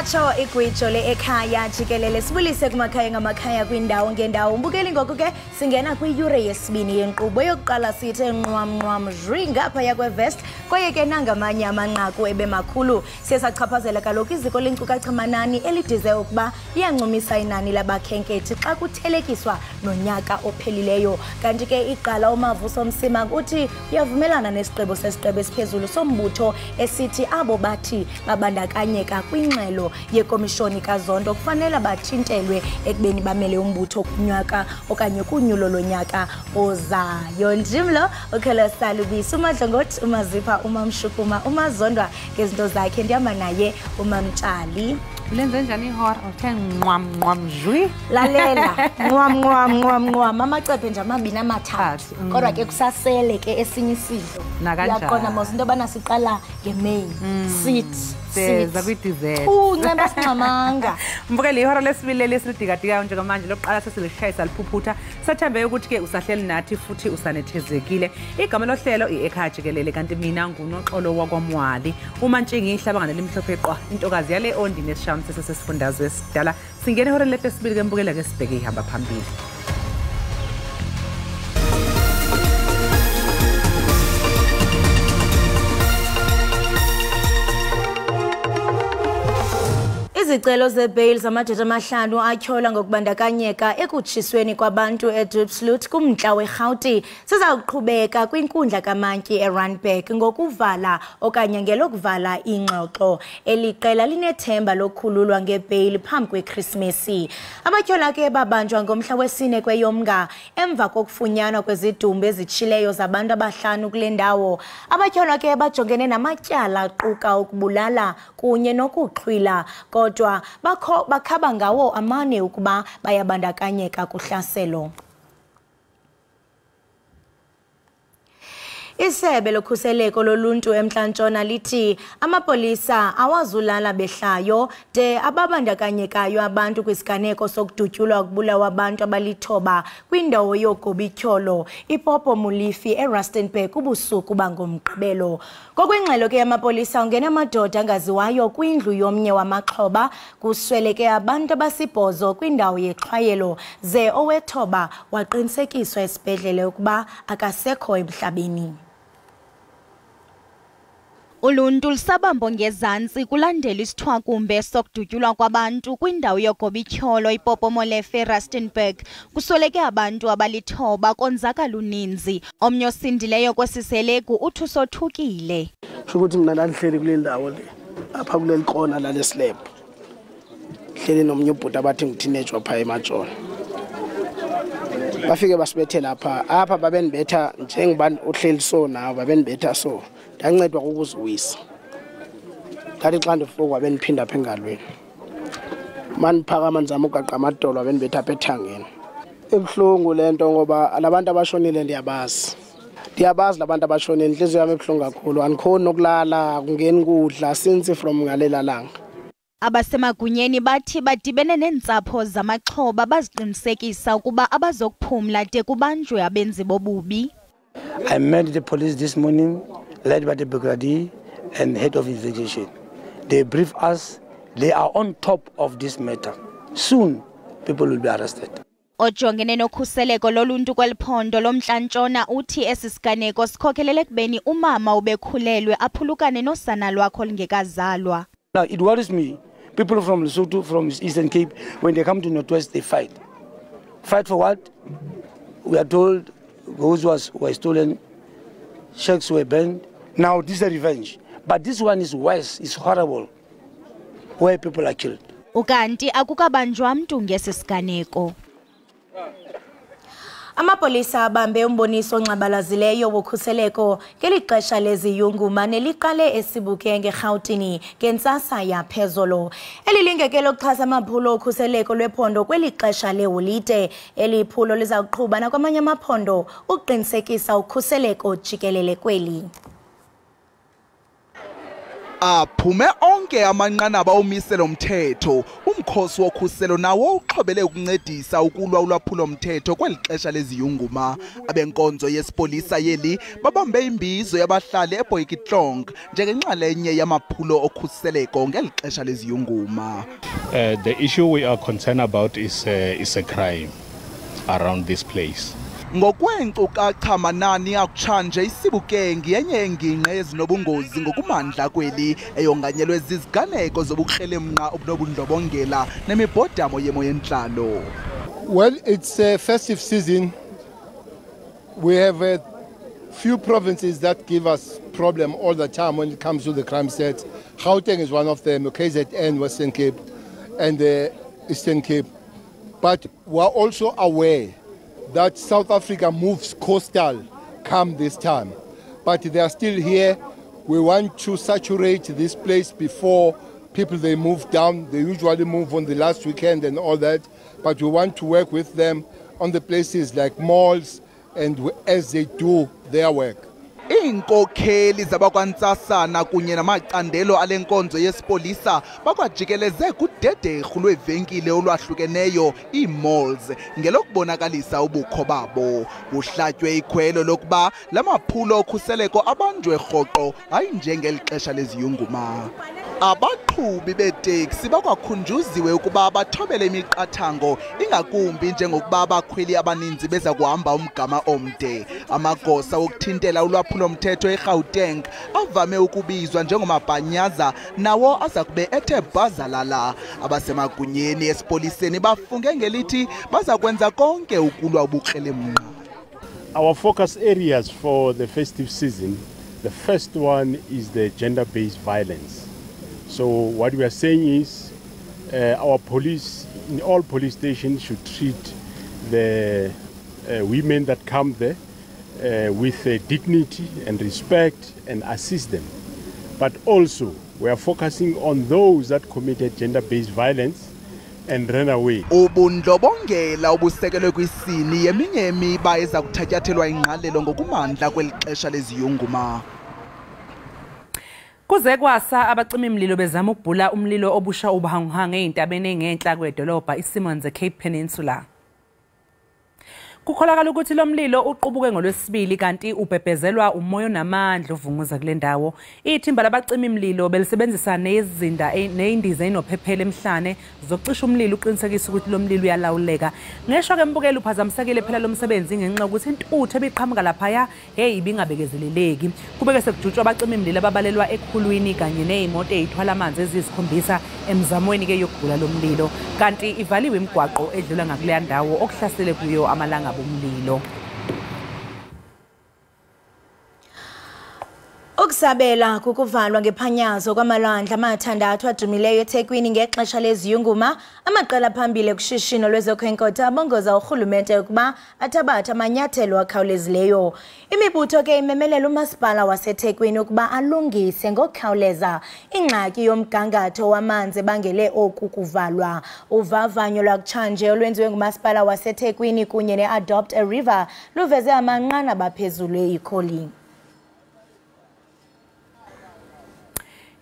Latsho igwijo le-Ekhaya Jikelele sibulise kumakhaya ngamakhaya kwindawo ngendawo. Mbukeli ngoku ke singena kwiyure yesibini yenkqubo yokuqala sithe nqwam zwi ngaphaya kwevest kwaye ke nangamanye amanqaku ebemakhulu. Siye sachaphazela kaloku iziko lenkcukacha-manani elidize ukuba liyancumisa inani labakhenkethi xa kuthelekiswa nonyaka ophelileyo. Kanti ke iqala uMavuso Msima uthi uyavumelana nesigqibo sesiqebe esiphezulu sombutho esithi abo bathi babandakanyeka kwingxelo yekomishoni kaZondo kufanele bathintelwe ekubeni bamele umbutho kunyaka okanye kunyulo lonyaka ozayo. Njimlo ukhela salubisi uMadlongothi, uMazipha, uMamshukuma, uMazondwa ngezinto zakhe. Ndihamba naye uMamtshali. Ulenze njani ihora uthe nqwam zwi? Lalela nqwam amacephe nje amabini amathathu kodwa ke kusasele ke esinye isidlo. Yaqona mos into bana siqala ngeMay seza kwi-dessert ncemba singxamanga. Mbukeli ihora lesibili lesidigadikayo njengamanje lokuqala sesilishayisa liphuphutha. Sathembe ukuthi ke usahleli nathi futhi usanethezekile. Igama lohlelo i-Ekhaya Jikelele kanti mina nguNoxolo wakwaMwali. uMantshingi ihlabangane limhlophe qwa intokazi yale ondi nesishami sesifundazwe esidala. Singene ihora lesibili ke mbukela ke sibheke ihamba phambili. Izicelo zebail zamadoda amahlanu atyhola ngokubandakanyeka ekutshisweni kwabantu eDiepsloot kumntla weRhawuti sizawuqhubeka kwinkundla kaMantyi eRandburg ngokuvala okanye ngelokuvala ingxoxo. Eli qela linethemba lokukhululwa ngebail phambi kweKrismesi. Abatyhola ke babanjwa ngomhla wesine kweyoMnga emva kokufunyanwa kwezidumbu ezitshileyo zabantu abahlanu kule ndawo. Abatyhola ke bajongene namatyala aquka ukubulala kunye nokuxhwila kodwa bakhaba ngawo amane ukuba bayabandakanyeka kuhlaselo. Isebe lokhuseleko loluntu eMntla-Ntshona lithi amapolisa awazulala behlayo de ababandakanyekayo abantu kwisiganeko sokudutyulwa ukubulawa abantu abalithoba kwindawo yogobityholo iPopo Mulifi eRustenburg ubusuku bangomgqibelo. Ngokwengxelo ke amapolisa ungena amadoda angaziwayo kwindlu yomnye wamaxhoba kusweleke abantu abasibhozo kwindawo yexhwayelo ze owethoba waqinisekiswa esibhedlele ukuba akasekho emhlabeni. Uluntu lusabambo ngezantsi kulandela isithwakumbe sokudutyulwa kwabantu kwindawo yogobityholo iPopo Mulifi eRustenburg kusweleke abantu abalithoba konzakala uninzi. Omnye osindileyo kwesiselegu uthi usothukile. Ukuthi mina landihleli kule ndawo le apha kuleli kona lale slab hleli nomnye ubhuti abathi ngiteenage wapha eMatsholo. Bafike basibethela apha babenibetha njengoba uhleli so nawo babenibetha so ndancedwa ukuziwisa. Ngathi xa ndifuka beniphinda apha engalweni maniphakama nizama ugaqa amadolo abenibetha apha ethangeni. Ebuhlungu lento ngoba labantu abashonile ndiyabazi labantu abashonile inhliziyo yami ebuhlungu kakhulu andikhoni nokulala kungeni kudla since from ngalela langa. Abasemagunyeni bathi badibene neentsapho zamaxhoba baziqinisekisa ukuba abazokuphumla de kubanjwe abenzi bobubi. I met the police this morning led by the brigadier and head of investigation. They brief us they are on top of this matter. Soon people will be arrested. Ojongene nokhuseleko loluntu kweliphondo loMntla-Ntshona uthi esi siganeko sikhokelele ekubeni umama ubekhulelwe aphulukane nosana lwakho lingekazalwa. Now it worries me. People from Lesotho, from Eastern Cape, when they come to Northwest, they fight. Fight for what? We are told those were stolen, shacks were burned. Now this is a revenge. But this one is worse, it's horrible, where people are killed. Ukanti akukabanjwa mntu ngesi siganeko. Amapolisa abambe umboniso ongcabalazileyo wokhuseleko ngeli xesha leziyunguma neliqale esibuke ngeRhawutini ngentsasa yaphezolo. Eli lingeke lokuxhasa amaphulo okhuseleko lwephondo kweli xesha leholide. Eli phulo liza kuqhuba nakwamanye amaphondo uqinisekisa ukhuseleko jikelele kweli. aphume onke amanqanaba omiselo mthetho. Umkhosi wokhuselo nawo uxhobele ukuncedisa ukulwa ulwaphulo mthetho kweli xesha leziyunguma. Abenkonzo yesipolisa yeli babambe imbizo yabahlali eBoikitlong njengenxalenye yamaphulo okhuseleko ngeli xesha leziyunguma. The issue we are concerned about is a crime around this place. Ngokweenkcukacha manani akutshanje isibukengi yenye yengingqi ezinobungozi ngokumandla kweli eyonganyelwe ziziganeko zobukrelemnqa obunobundlobongela nemibhodamo yemo yentlalo. Well, it's a festive season. We have a few provinces that give us problem all the time when it comes to the crime sets. Gauteng is one of them, KZN, Western Cape, and the Eastern Cape. But we're also aware that South Africa moves coastal come this time. But they are still here. We want to saturate this place before people they move down. They usually move on the last weekend and all that. But we want to work with them on the places like malls and as they do their work. Iinkokheli zabakwantsasana kunye namacandelo alenkonzo yesipolisa bakwajikeleze kudederhu lwevenkile olwahlukeneyo ii-malls ngelokubonakalisa ubukho babo. Kuhlatywe ikhwelo lokuba lamaphulo okhuseleko abanjwe rhoqo hayi njengeli xesha leziyunguma. Abaqhubi beeteksi bakwakhunjuziwe ukuba bathobele imiqathango ingakumbi njengokuba abakhweli abaninzi beza kuhamba umgama omde. Amagosa wokuthintela ulwaphulo mthetho eGauteng avame ukubizwa njengomabhanyaza nawo aza kube ethe bhazalala. Abasemagunyeni esipoliseni bafunge ngelithi baza kwenza konke ukulwa ubukrelemnqa. Our focus areas for the festive season, the first one is the gender-based violence. So what we are saying is our police, in all police stations, should treat the women that come there with dignity and respect and assist them. But also, we are focusing on those that committed gender-based violence and ran away. Ubundlobongela obusekelwe kwisini yeminye yemiba eza kuthatyathelwa ingqalelo ngokumandla kweli xesha leziyunguma. Kuze kwasa abacima imlilo bezama ukubhula umlilo obusha ubuhanguhangu ezintabeni engenhla kwedolobha iSimons eCape Peninsula. Kukholakala ukuthi lo mlilo uqubuke ngolwesibili kanti ubhebhezelwa umoya onamandla ovunguza kule ndawo. Ithimba labacima imlilo belisebenzisa nezindiza enophephela emhlane zokucisha umlilo uqinisekisa ukuthi lo mlilo uyalawuleka. Ngesho ke mbukeli uphazamisekile phela lo msebenzi ngenxa ukuthi intuthu ebiqhamuka lapha ibingabekezeleleki. Kubeke sekujutshwa abacima imlilo ababalelwa ekhulwini kanye nezimoto ezithwala amanzi ezisikhombisa emzamweni ke yokubhula lo mlilo. Kanti ivaliwe imigwaqo edlula ngakuleya ndawo okuhlasele kuyo amalanga bomlilo. Ukusabela kukuvalwa ngephanyazo kwamalandla amathandathu adumileyo eThekwini ngexesha leziyunguma. Amaqela phambili kushishino lwezokhenkotho abongoza urhulumente ukuba athabathe amanyathelo akhawulezileyo. Imibutho ke imemelela umasipala waseThekwini ukuba alungise ngokukhawuleza ingxaki yomgangatho wamanzi ebangele oku kuvalwa. Uvavanyo lwakutshanje olwenziwe ngumasipala waseThekwini kunye ne-Adopt a River luveze amanqanaba aphezulu e-Ekhaya.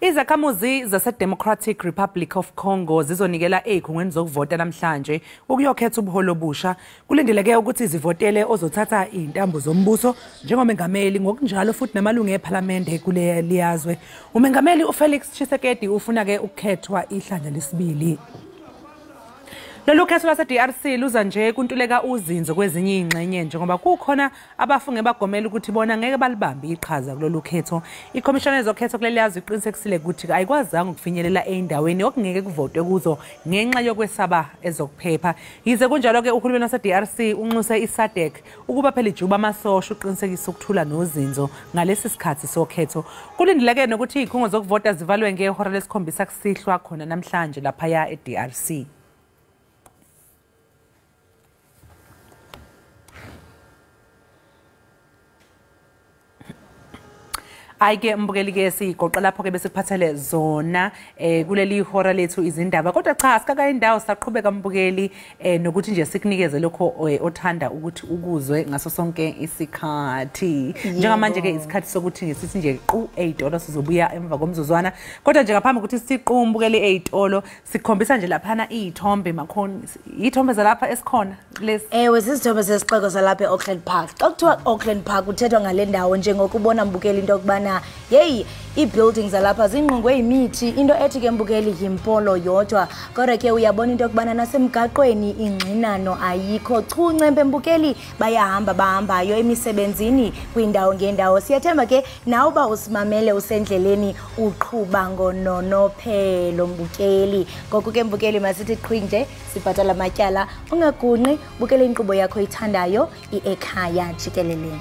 Izakhamuzi zase-Democratic Republic of Congo zizonikela ezikhungweni zokuvota namhlanje ukuyokhetha ubuholo obusha. Kulindeleke ukuthi zivotele ozothatha izintambo zombuso njengomengameli ngokunjalo futhi namalungu eParliament kule liyazwe. Umengameli uFelix Tshisekedi ufuna ke ukukhethwa ihlandla lesibili. Lolu khetho lase-DRC luza nje kuntuleka uzinzo kwezinye ingxenye njengoba kukhona abafunge bagomela ukuthi bona ngeke balibambe iqhaza kulolu khetho. Ikhomishana yezokhetho kuleli yazwe iqinisekisile ukuthi ayikwazanga ukufinyelela endaweni okungeke kuvotwe kuzo ngenxa yokwesaba ezokuphepha. Yize kunjalo ke uhulumeni wase-DRC unxuse iSADC ukuba phela ijuba amasosha uqinisekisa ukuthula nozinzo ngalesi sikhathi sokhetho. Kulindeleke nokuthi izikhungo zokuvota zivalwe ngehora lesikhombisa kusihlwa khona namhlanje lapha eDRC. Ayike mbukeli ke sigoqa lapho ke bese kuphathele zona kuleli hora lethu izindaba kodwa cha asikaka indawo saqhubeka mbukeli nokuthi nje sikunikeze lokho othanda ukuthi ukuzwe ngaso sonke isikhathi njengamanje ke isikhathi sokuthi ngisithi nje qu $8 sizobuya emva komzuzwana kodwa nje ngaphambi ukuthi siqu mbukeli $8 sikhombisa nje laphana izithombe makhona izithombe zalapha esikhona lesi sizithombe sesixeko salapha eAuckland Park xa kuthiwa Auckland Park uthethwa ngale ndawo njengokubona mbukeli into kubana hey i-buildings alapha zinqungwe imithi into ethi ke mbukeli yimpolo yodwa kodwa ke uyabona into kubana nasemgaqweni ingxinano ayikho chuncembe mbukeli bahambayo emisebenzini kwindawo ngendawo siyathemba ke nawe ba usimamele usendleleni uqhuba ngononophelo mbukeli ngoku ke mbukeli masithi qhwi nje sibhatala amatyala ungagunqi bukele inkqubo yakho ithandayo i-Ekhaya Jikelele.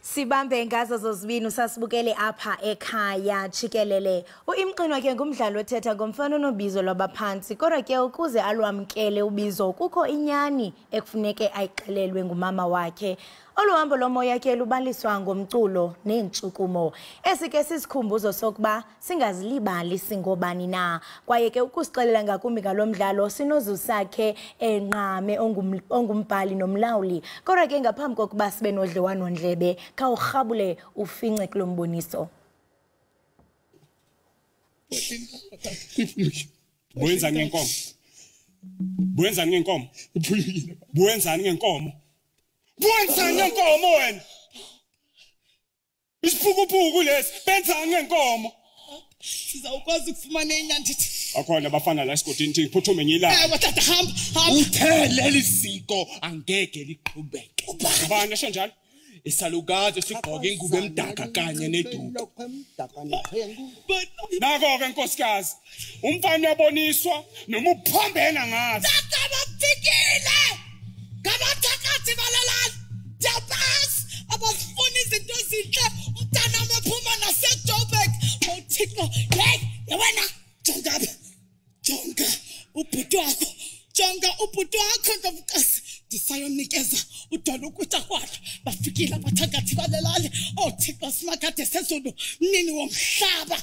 Sibambe ngazo zozibini usasibukele apha ekhaya Jikelele. Uimqini wakhe ngumdlalo othetha ngomfana onobizo lwabaphansi kodwa ke ukuze alwamkele ubizo kukho inyani ekufuneke ayixelelwe ngumama wakhe. Oluhambo lomoya ke lubaliswa ngomculo nentshukumo. Esike sisikhumbuzo sokuba singazilibali singobani na. Kwaye ke ukusixelela ngakumbi ngalomdlalo sinozusakhe enqame ongumbhali nomlawuli. Kodwa ke ngaphambi kokuba sibe nodliwano ndlebe khawurhabule ufince kulomboniso. Bwenzani ngenkomo? Bwenzani ngenkomo? Bwenzani ngenkomo? Bwenzani ngenkomo wena? Isiphukupuku lesi, benzani ngenkomo? Sizawukwazi ukufumana inyandithi. Akhona bafana la esigodini thi phuthume ngilala. Tata hamba. Uthele lisiko angeke liqhubeke. Ubani esho njalo? Isalukazi sigqoke ingubo emdaka kanye neduku. Nako-ke nkosikazi, umfana uyaboniswa noma uphombena ngazi. Tata bafikile! Ngabathakathi balalani! Jabas! Abafuna izinto ezinhle, umntana mephuma naseJoburg. Uthixo, hey, wena, jonga ubhuti wakho. Jonga ubhuti wakho ntokazi. Ndisayonikeza udala ukutya kwakhe. Bafikile abathakathi balalani. Uthixo simakade sezulu, mnini womhlaba.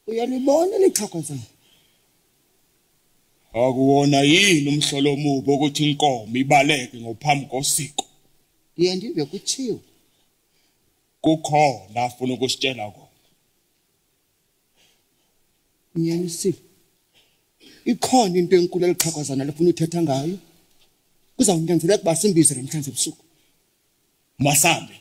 Uyalibona lixhakwazana? Akuwona yini umhlolo omubi ukuthi inkomo ibaleke ngophambi kosiko? Ndive kuthiwa kukhona afuna ukusitshela kona. Nyanisile. Ikhona into enkulu elixhakwazana lefuna uthetha ngayo. Kuzawunyanzeleka ukuba simbize namhlanje ebusuku. Masambe.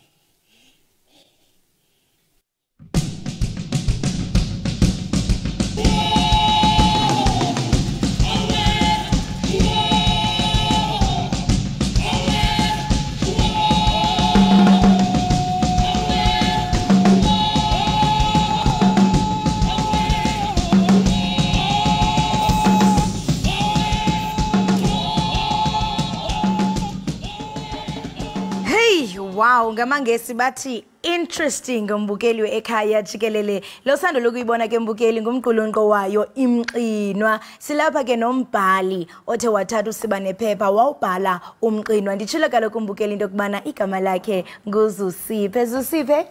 ngamangesi bathi interesting umbukeli we-Ekhaya Jikelele. Lo sando lokuyibona ke mbukeli ngumqulunqo wayo imqinwa. Silapha ke nombhali othe wathatha usiba nephepha wawubhala umqinwa. Nditshilo kaloku umbukeli into yokubana igama lakhe nguZusiphe. Zusiphe?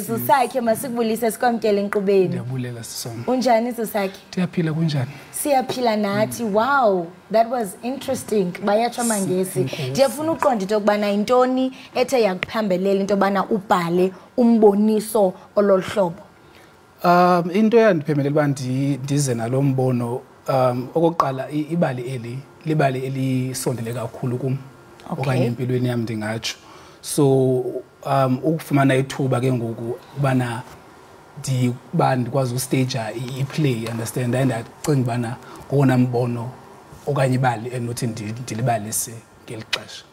Zusakhe masikubulise sikwamkele enkqubeni. Ndiyabulela sisona. Unjani Zusakhe? Ndiyaphila kunjani? Siyaphila nathi. Wow, that was interesting. Bayatsho mangesi. Ndiyafuna uqonda into yokubana intoni ethe yakuphambelela into yobana ubhale umboniso ololuhlobo. Into eyandiphemelela uba ndize nalo mbono okokuqala libali elisondele kakhulu kum okanye empilweni yam ndingatsho. So ukufumana ithuba ke ngoku ubana ndikwazi ustage iplay, understand, ndacinga ubana ngona mbono okanye ibali enothi ndilibalise ngeli xesha.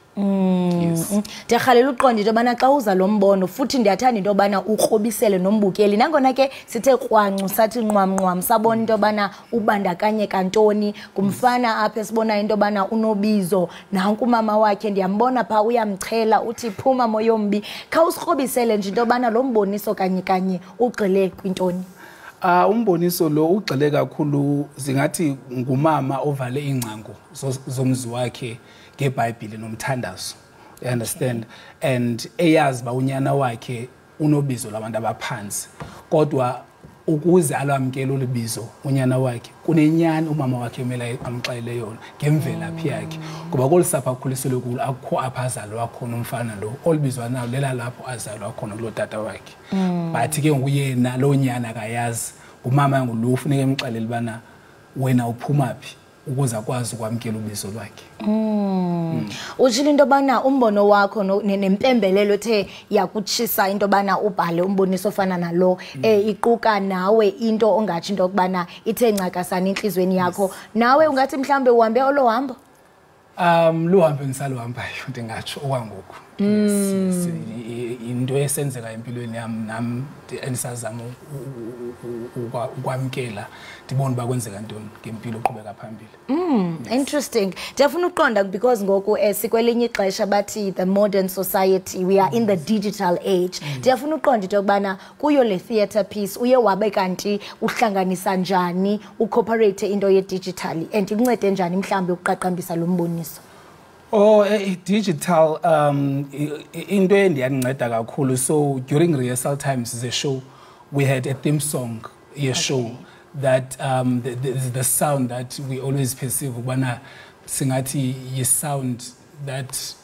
Ndiyarhalela uqonda into yobana xa uza lo mbono futhi ndiyathanda into yobana ukrobisele nombukeli nangona ke sithe kwancu sathi nqwamnqwam sabona into yobana ubandakanye kantoni kumfana apha esibona into yobana unobizo nanku umama wakhe ndiyambona pha uyamchela uthi phuma moyombi. Khawusikrobisele nje into yobana lo mboniso kanye ugxile kwintoni. Umboniso lo ugxile kakhulu zingathi ngumama ovale ingcango zomzi wakhe ngeBhayibhile nomthandazo, you understand, and eyazi ba unyana wakhe unobizo labantu abaphansi kodwa ukuze alwamkele ulibizo unyana wakhe kunenyani umama wakhe emele amxelele yona ngemvelaphi yakhe ngoba kolisapha akhuliselwe kulo akukho apha azalwa khona umfana lo olibizwa nawo lela lapho azalwa khona kulo tata wakhe. But ke nguyena lo nyana akayazi umama ngulo ufuneka emxelele bana wena uphuma phi ukuze akwazi ukwamkela ubizo lwakhe. Utshilo into yobana umbono wakho nempembelelo ethe yakutshisa into yobana ubhale umboniso ofana nalo iquka nawe into ongatsho into yokubana ithe ncakasana enhlizweni yakho nawe ungathi mhlambe uhambe olo hambo? Luhambe ngisaluhambayo ndingatsho okwangoku. Into esenzeka empilweni yami nami endisazama ukwamkela ndibona uba kwenzeka ntoni ngempilo uqhubeka phambili. Interesting. Ndiyafuna uqonda because ngoku sikwelinye ixesha bathi the modern society, we are in the digital age. Ndiyafuna uqonda into yokubana kuyo le theatre piece uye wabe kanti uhlanganisa njani ucooperate into ye-digital and ikuncede njani mhlambe ukuqaqambisa lo mboniso? Digital into endiyanceda kakhulu. So during rehearsal times the show we had a theme song show that the sound that we always perceive ubana singathi yi sound that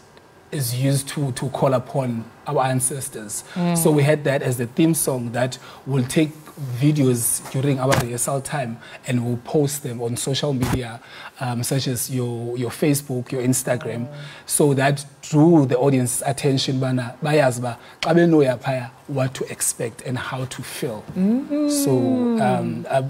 is used to call upon our ancestors. So we had that as the theme song that will take videos during our rehearsal time and we'll post them on social media such as your Facebook, your Instagram, so that drew the audience's attention bana bayazi ba xa benoya phaya what to expect and how to feel. So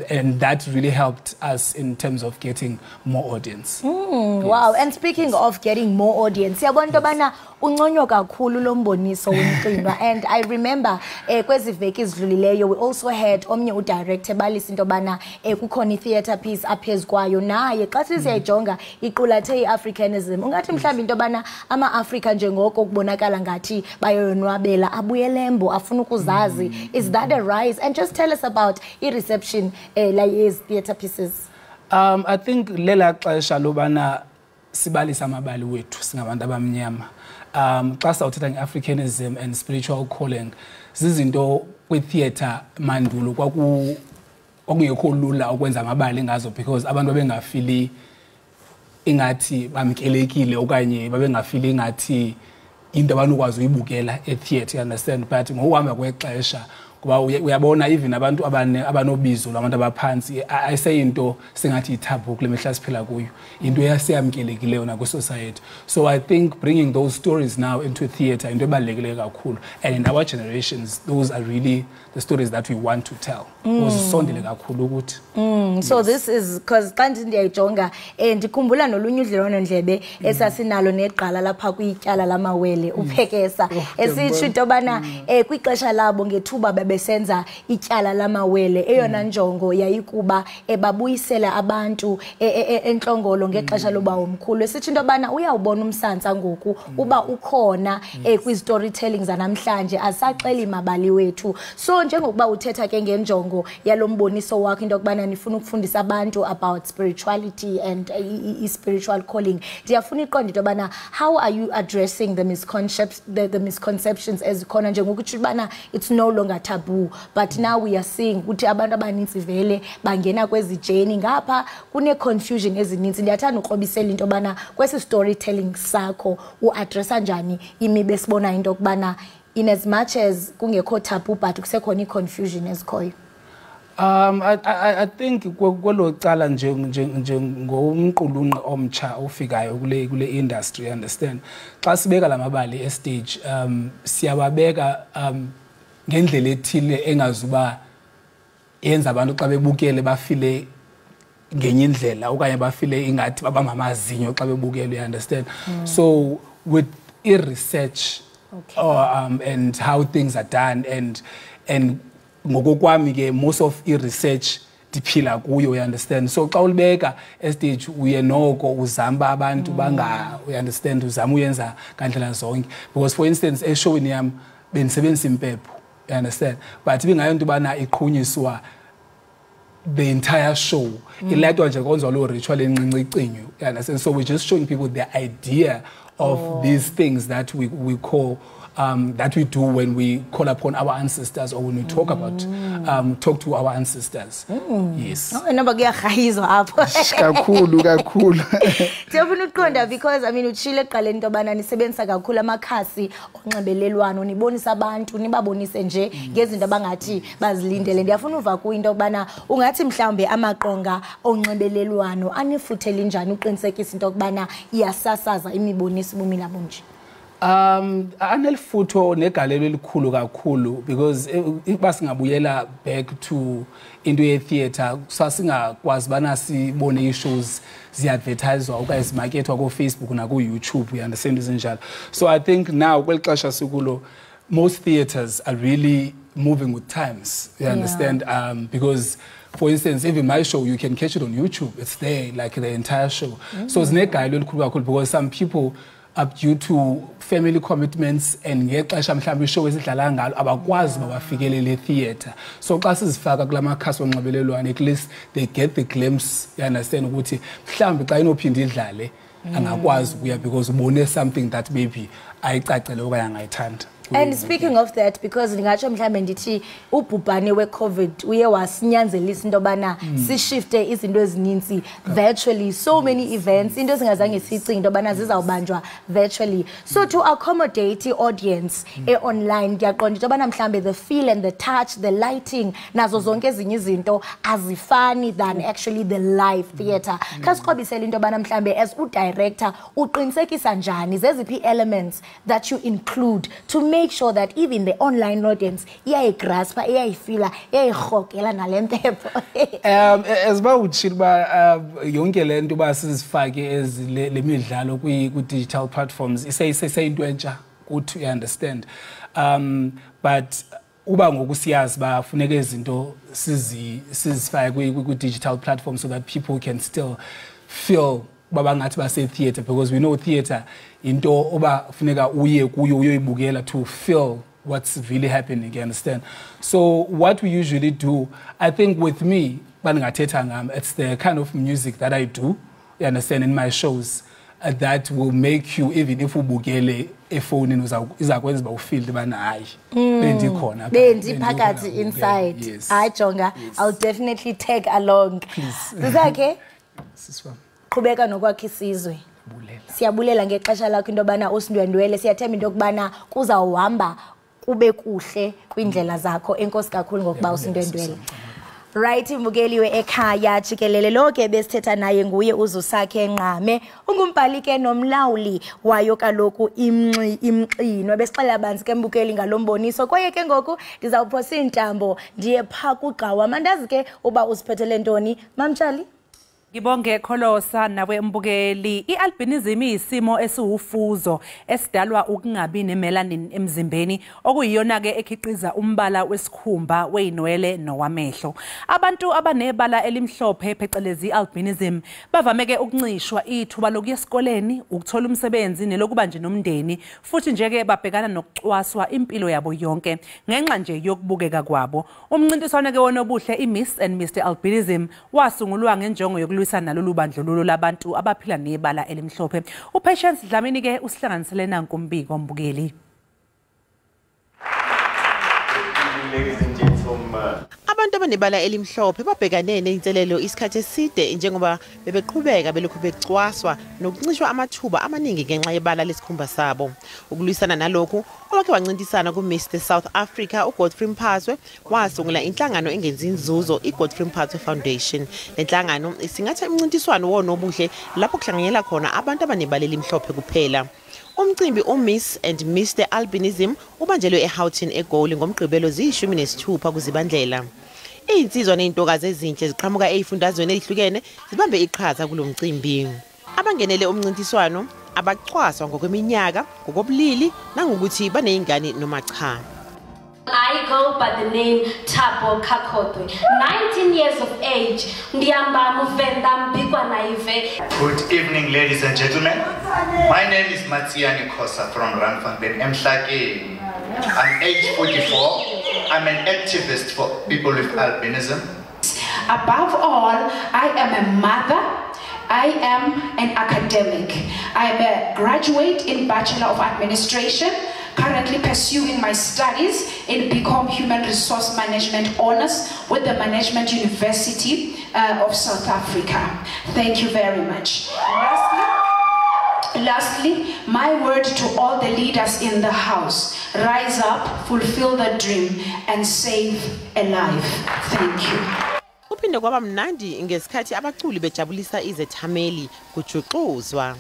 and that really helped us in terms of getting more audience. Wow, and speaking of getting more audience, yabona into bana unconywa kakhulu lo mboniso womqinwa and I remember kwezi veki ezidlulileyo we also had omnye udirector balisa into bana kukhona itheatre piece aphezu kwayo naye xa siyayijonga iqulathe iAfricanism. Ungathi mhlawumbe into bana ama-Afrika njengoko kubonakala ngathi bayonwabela abuyelembo afuna ukuzazi. Is that a rise? And just tell us about i-reception like his theatre pieces. I think lela xesha lobana sibalisa amabali wethu singabantu abamnyama. Xa sawuthetha nge-Africanism and spiritual calling zizinto kwi-theatre mandulo kwakungekho lula ukwenza amabali ngazo because abantu babengafili ingathi bamkelekile okanye babengafili ingathi into abanokwazi uyibukela e-theatre, understand, but ngokuhamba kwexesha kuba uyabona even abantu abanobizo labantu abaphansi ayiseyinto singathi ithabu kule mihla siphila kuyo into yasiyamkelekileyo na ku-society. So I think bringing those stories now into theatre into ebalulekileyo kakhulu, and in our generations those are really the stories that we want to tell. Sondele kakhulu ukuthi. So this is because xa ndiyayijonga ndikhumbula nolunye udlelwano ndlebe esasinalo neqala lapha kwityala lamawele uphekesa esitsho into yobana kwixesha labo ngethuba besenza ityala lamawele eyona njongo yayikuba ebabuyisela abantu enhlongolo ngexesha loba omkhulu esithi into bana uyawubona umsantsa ngoku uba ukhona kwi storytelling zanamhlanje asaxeli mabali wethu so njengokuba uthetha ke ngenjongo yalomboniso wakho into kubana nifuna ukufundisa abantu about spirituality and spiritual calling ndiyafuna iqonda into bana how are you addressing the misconceptions ezikhona njengokuthi bana it's no longer taboo but now we are seeing ukuthi abantu abaninzi vele bangena kwezi journey ngapha kune confusion ezininzi ndiyathanda ukrobisela into bana kwesi storytelling sakho uaddressa njani imibe sibona into kubana in as much as kungekho taboo but kusekhona iconfusion ezikhoyo. I think kwelo cala njengomqulunqi omtsha ofikayo kule industry, understand xa sibeka lamabali stage siyababeka ngendlela ethile engazuba yenza abantu xa bebukele bafile ngenye indlela okanye bafile ingathi babamamazinyo xa bebukele, you understand. So with research and how things are done and ngokokwami ke most of research diphila kuyo, you understand. So xa ulibeka stage uye noko uzamba abantu banga, you understand, uzama uyenza ngandlela zonke because for instance eshowini yami bendisebenzisa impepho, you understand, but ibingayo into bana iqhunyiswa the entire show iletwa nje konzwa lo ritual encinci icinyo, you understand. So we're just showing people the idea of these things that we call that we do when we call upon our ancestors or when we talk about talk to our ancestors. Yes. Noma kuyagayizwa apho. Kakhulu. Ndiyafuna ukuqonda because I mean utshile eqaleni into bana nisebenzisa kakhulu amakhasi onxibelelwano nibonisa abantu nibabonise nje ngezinto abangathi bazilindele. Ndiyafuna uva ku into bana ungathi mhlambe amaqonga onxibelelwano anifuthele njani uqinisekisa into kubana iyasasaza imiboniso bumila bunje. Anelfutho negalelo elikhulu kakhulu because iba singabuyela back to into ye theater sasingakwazi bana sibone ishows ziadvertiswa okanye zimarketwa ko Facebook na ku YouTube, you understand izinjalo. So I think now kwelixesha sikulo most theaters are really moving with times, you understand, because for instance even my show you can catch it on YouTube, it's there like the entire show. So it's negalelo elikhulu kakhulu because some people up due to family commitments and ngexesha mhlawumbe ishow esidlala ngalo abakwazi babafikelele theater. So xa sizifaka kulamakhasi onxibelelwano at least they get the glimpse, you understand, ukuthi mhlawumbe xa inophinda idlale angakwazi ukuya because ubone something that maybe ayicacele okanye angayithanda. And speaking of that, because ndingatsho mhlawumbe ndithi ubhubhane we-COVID uye wasinyanzelisa into bana sishifte izinto ezininzi virtually, so many events into singazange sicinge into bana zizawubanjwa virtually. So to accommodate the audience online ngiyaqonda into bana mhlawumbe the feel and the touch, the lighting nazo zonke ezinye izinto azifani than actually the live theater. Khasiqobisela into bana mhlawumbe as u-director uqinisekisa njani zeziphi elements that you include to make sure that even the online audience iyayigraspa iyayifila iyayirhokela nale mpepho. As utshila ba yonke lento ba sizifake le midlalo ku digital platforms isayinto entsha ukuthi you understand, but uba ngokusiyazi bafuneka izinto sizifake ku digital platforms so that people can still feel babangathi base theater, because we know theater into oba funeka uye kuyo uyoyibukela to feel what's really happening, you understand. So what we usually do, I think with me bangathetha ngam, it's the kind of music that I do, you understand, in my shows that will make you, even if ubukele ephone izakwenza ba ufeel bana hayi bendikhona bendiphakathi inside. Hayi jonga, I'll definitely tag along. Sizake siswa qhubeka nokwakha isizwe. Siyabulela ngexesha lakho into bana usindwendwele, siyathemba into kubana kuzawuhamba kube kuhle kwindlela zakho. Enkosi kakhulu ngokuba usindwendwele. Right, mbukeli we-Ekhaya Jikelele lo ke besithetha naye nguye uZusakhe Nqame, ungumbhali ke nomlawuli wayo kaloku imxino. Besixela banzi ke mbukeli ngalomboniso kwaye ke ngoku ndizawuphosa intambo ndiye pha kugqawa. Mandazi ke uba usiphethele ntoni Mamtshali? Ngibonge Kholosa nawe mbukeli. I-albinism iyisimo esiwufuzo esidalwa ukungabi nemelanin emzimbeni okuyiyona ke ekhiqiza umbala wesikhumba weinwele nowamehlo. Abantu abanebala elimhlophe phecelezi albinism bavame ke ukuncishwa ithuba lokuya esikoleni, ukuthola umsebenzi nelokuba nje nomndeni, futhi nje ke babhekana nokucwaswa impilo yabo yonke ngenxa nje yokubukeka kwabo. Umncintiswano ke wonobuhle iMiss and Mr Albinism wasungulwa ngenjongo yokulwisana nalolu bandlululo labantu abaphila nebala elimhlophe. uPatience Dlamini ke usihlanganisele nanku umbiko mbukeli. Abantu abanebala elimhlophe babhekane nezinselelo isikhathi eside njengoba bebeqhubeka belokhu becwaswa nokuncishwa amathuba amaningi ngenxa yebala lesikhumba sabo. Ukulwisana nalokho, owake wancintisana kuMr South Africa uGodfrey Mphathwe wasungula inhlangano engenzi inzuzo iGodfrey Mphathwe Foundation. Le nhlangano isingatha imncintiswano wonobuhle lapho kuhlanganyela khona abantu abanebala elimhlophe kuphela. Umcimbi uMiss and Mr Albinism ubanjelwe eHoughton eGoli ngomgqibelo zi-16 kuZibandlela. Izinsizwa nezintokazi ezinhle ziqhamuka ezifundazweni ezihlukene zibambe iqhaza kulo mcimbi. Abangenele umncintiswano abacwaswa ngokweminyaka, ngokobulili nangokuthi banezingane noma cha. I go by the name Thabo Kakotwe, 19 years of age. Good evening, ladies and gentlemen. My name is Matsiani Kosa from Ranfangben, Mhlake. I'm age 44. I'm an activist for people with albinism. Above all, I am a mother. I am an academic. I am a graduate in Bachelor of Administration, currently pursuing my studies in BCom Human Resource Management Honours with the Management University of South Africa. Thank you very much. Lastly, my word to all the leaders in the house: rise up, fulfill the dream, and save a life. Thank you. Uphinde kwaba mnandi ngesikhathi abaculi bejabulisa izethameli kujuxuzwa.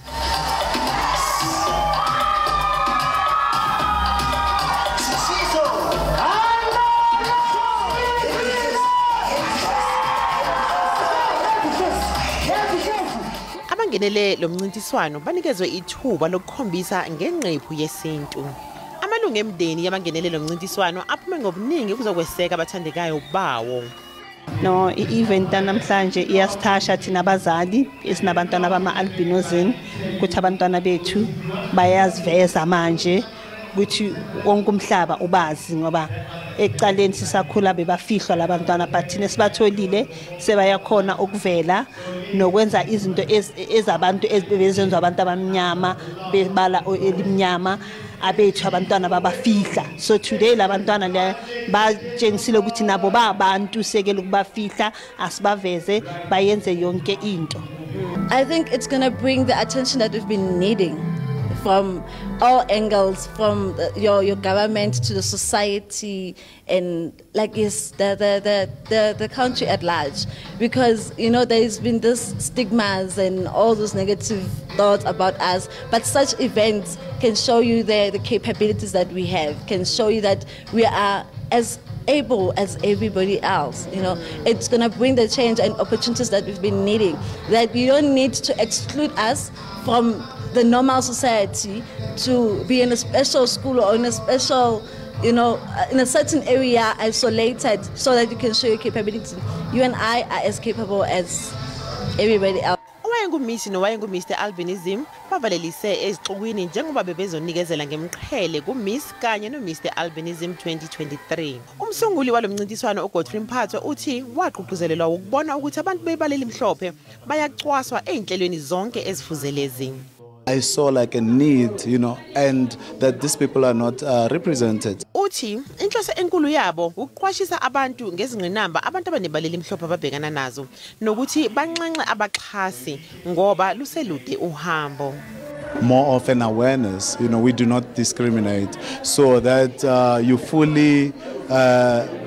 Abangenele lo mncintiswano banikezwe ithuba lokukhombisa ngenqephu yesintu. Amalungu emndeni yabangenele lo mncintiswano aphume ngobuningi ukuzokweseka abathandekayo bawo. No, i-event namhlanje iyasithasha thina abazali esinabantwana bama-albinism ukuthi abantwana bethu bayaziveza manje ukuthi wonke umhlaba ubazi ngoba ecaleni sisakhula bebafihlwa labantwana but thina sibatholile sebayakhona ukuvela nokwenza izinto ezabantu ezibezenziwa abantu abamnyama bebala elimnyama abethu abantwana babafihla. So today labantwana le batshengisile ukuthi nabo babantu sekele ukubafihla asibaveze bayenze yonke into. I think it's going to bring the attention that we've been needing from all angles, from your government to the society and like the country at large, because you know there's been this stigmas and all those negative thoughts about us, but such events can show you the capabilities that we have, can show you that we are as able as everybody else. You know, it's going to bring the change and opportunities that we've been needing, that you don't need to exclude us from the normal society to be in a special school or in a special, you know, in a certain area isolated so that you can show your capability. You and I are as capable as everybody else. OwayenguMiss nowayenguMr Albinism bavalelise ezixukwini njengoba bebezonikezela ngemqhele kuMiss kanye noMr Albinism 2023. Umsunguli walomncintiswano uGodfrey Mphathwe uthi waqhuquzelelwa ukubona ukuthi abantu bebala elimhlophe bayacwaswa ezinhlelweni zonke ezifuzelezi. I saw like a need, you know, and that these people are not represented. Uthi inhloso enkulu yabo ukuqwashisa abantu ngezingqinamba abantu abanebala elimhlophe ababhekana nazo nokuthi banxanxe abaxhasi ngoba luselude uhambo. More of an awareness, you know, we do not discriminate, so that you fully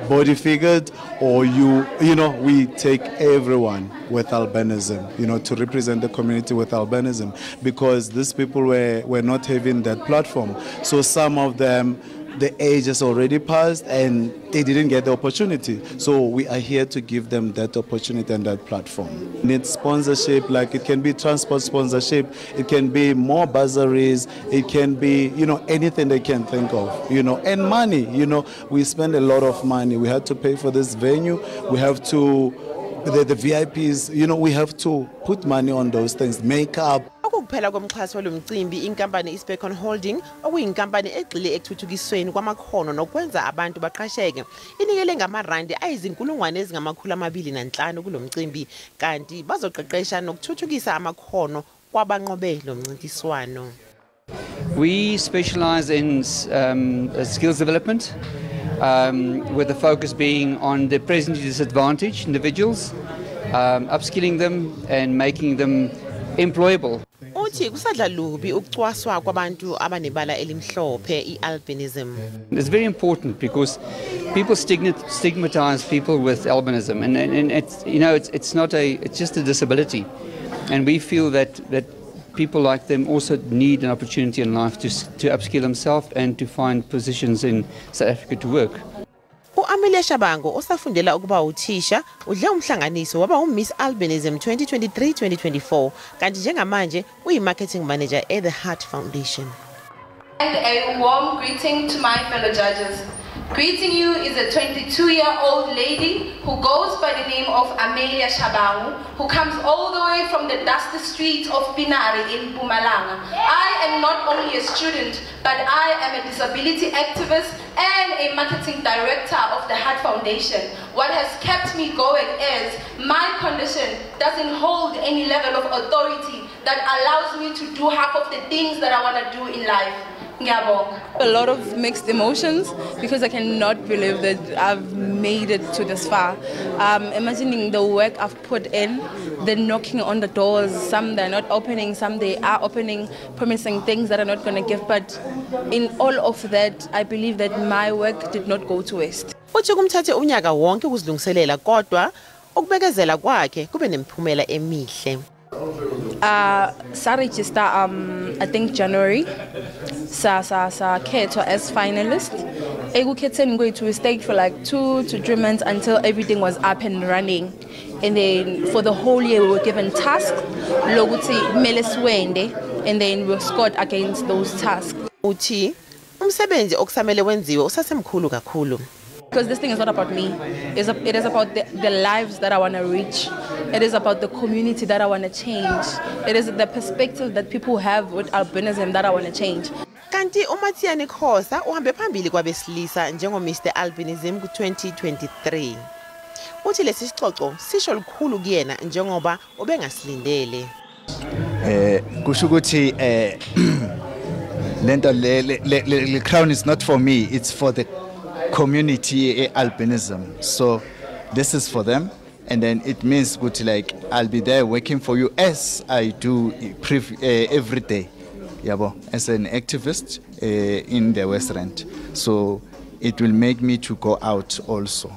body figured or you know, we take everyone with albinism, you know, to represent the community with albinism, because these people were not having that platform. So some of them the age has already passed and they didn't get the opportunity. So we are here to give them that opportunity and that platform. Need sponsorship, like it can be transport sponsorship, it can be more bursaries, it can be, anything they can think of, and money, we spend a lot of money. We have to pay for this venue, we have to, the VIPs, we have to put money on those things, makeup. Ukuphela komxhaso lomcimbi inkampani iSpecon Holding okuyinkampani egxile ekuthuthukisweni kwamakhono nokwenza abantu baqasheke inikele ngamarandi ayizinkulungwane ezingama225 kulomcimbi kanti bazoqeqesha nokuthuthukisa amakhono kwabanqobe lomncintiswano. We specialize in skills development with the focus being on the presently disadvantaged individuals, upskilling them and making them employable. Uthi kusadla lubi ukucwaswa kwabantu abanebala elimhlophe ialbinism. It's very important because people stigmatize people with albinism and it's it's just a disability, and we feel that people like them also need an opportunity in life to upskill themselves and to find positions in South Africa to work. Amelia Shabango osafundela ukuba uthisha udle umhlanganiso waba uMiss Albinism 2023-2024 kanti njengamanje uyi-marketing manager at the Heart Foundation. And a warm greeting to my fellow judges. Greeting you is a 22-year-old lady who goes by the name of Amelia Shabango, who comes all the way from the dusty streets of Pinari in Mpumalanga. I am not only a student, but I am a disability activist and a marketing director of the Heart Foundation. What has kept me going is my condition doesn't hold any level of authority that allows me to do half of the things that I want to do in life. A lot of mixed emotions because I cannot believe that I've made it to this far. Imagining the work I've put in, the knocking on the doors, some they're not opening, some they are opening, promising things that are not going to give. But in all of that, I believe that my work did not go to waste. Uthi kumthathe unyaka wonke ukuzilungiselela kodwa ukubekezela kwakhe kube nemiphumela emihle. Register I think January sa khethwa as finalist. Ekukhetheni kwethu we stayed for like 2 to 3 months until everything was up and running, and then for the whole year we were given tasks lokuthi kumele siwende, and then we were scored against those tasks. Uthi umsebenzi okusamele wenziwe usasemkhulu kakhulu. Because this thing is not about me. It is about the lives that I want to reach. It is about the community that I want to change. It is the perspective that people have with albinism that I want to change. Kanti uMatsiani Khosa uhambe phambili kwabesilisa njengo-Mr. Albinism ku-2023. Uthi lesi sixoxo sisho lukhulu kuyena njengoba ubengasilindele. Kusho ukuthi lento le crown is not for me, it's for the community albinism. So this is for them, and then it means good, like I'll be there working for you as I do every day, as an activist in the West Rand. So it will make me to go out also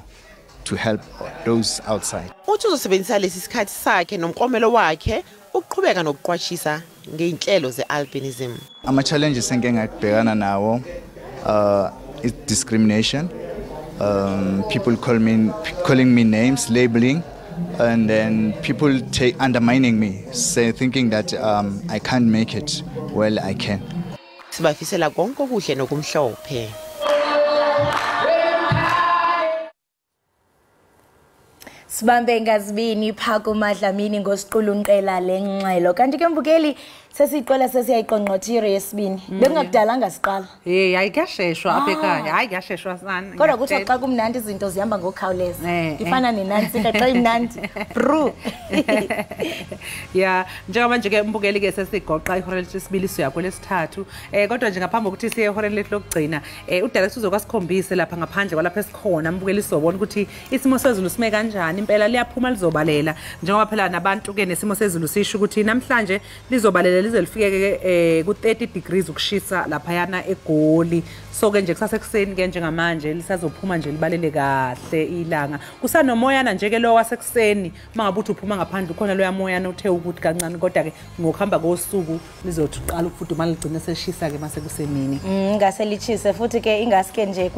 to help those outside. Uthi uzosebenzisa lesi sikhathi sakhe nomklomelo wakhe ukuqhubeka nokuqwashisa ngeinhlelo ze-albinism. Ama-challenges engike ngabhekana nawo is discrimination, people calling me names, labeling, and then people undermining me, thinking that I can't make it. Well, I can. Sibafisela konke okuhle nokumhlophe. Sibambe ngazibini phako madlamini ngosiqulunqela lengxelo kanti ke mbukeli sesiqola sesiyayiqonqothire yesibini bekungakudalanga siqala hayi kuyasheshwa apha ekhaya hayi kuyasheshwa sana kodwa kuthi xa kumnandi izinto zihamba ngokukhawuleza ifana nenansi xa imnandi bro njengamanje ke mbukeli ke sesigoqa ihorele lesibili siyakho lesithathu kodwa nje ngaphambi kokuthi siye ihorele lethu lokugcina udirector uzokwakhombise lapha ngaphandle kwalapha esikhona mbukeli sobona ukuthi isimo sezulu sime kanjani impela liyaphuma lizobalela njengoba phela nabantu ke nesimo sezulu sisho ukuthi namhlanje lizobalela jikelele lize lifike ku 30 degrees ukushisa lapha yana eGoli. So ke nje kusasekuseni ke njengamanje lisazophuma nje libalele kahle ilanga. Kusanomoyana nje ke lo wasekuseni mangabe uthi uphuma ngaphandle khona lo yamoyana uthe ukuthi kancane kodwa ke ngokuhamba kosuku lizothi uqala ukufuduma ligcine seshisa ke mase kusemini. Ngase lichise futhi ke ingaske nje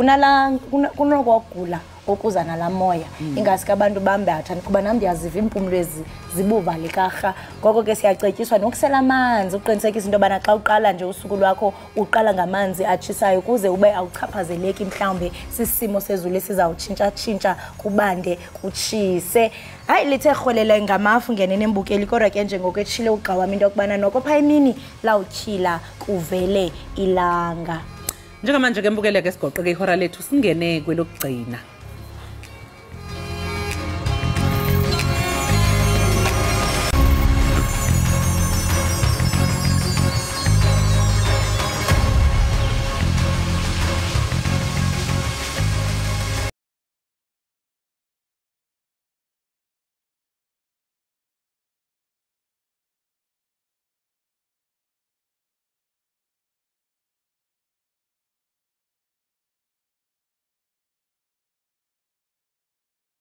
kunokugula okuza nalamoya ingaske abantu bambatha kuba nami ndiyaziva impumlo zibuva likarha ngoko ke siyacetyiswa nokusela amanzi uqinisekisa into bana xa uqala nje usuku lwakho uqala ngamanzi atshisayo kuze ube awuchaphazeleki mhlawumbe sisimo sezulu esizawutshintsha kubande kutshise. Hayi lithe rholela ngamafu ngenene embukeli kodwa ke nje ngoketshile ugqawami into kubana noko pha emini lawutyhila kuvele ilanga. Njengamanje ke mbukele ke sigoqeke ihora lethu singene kwelokugcina.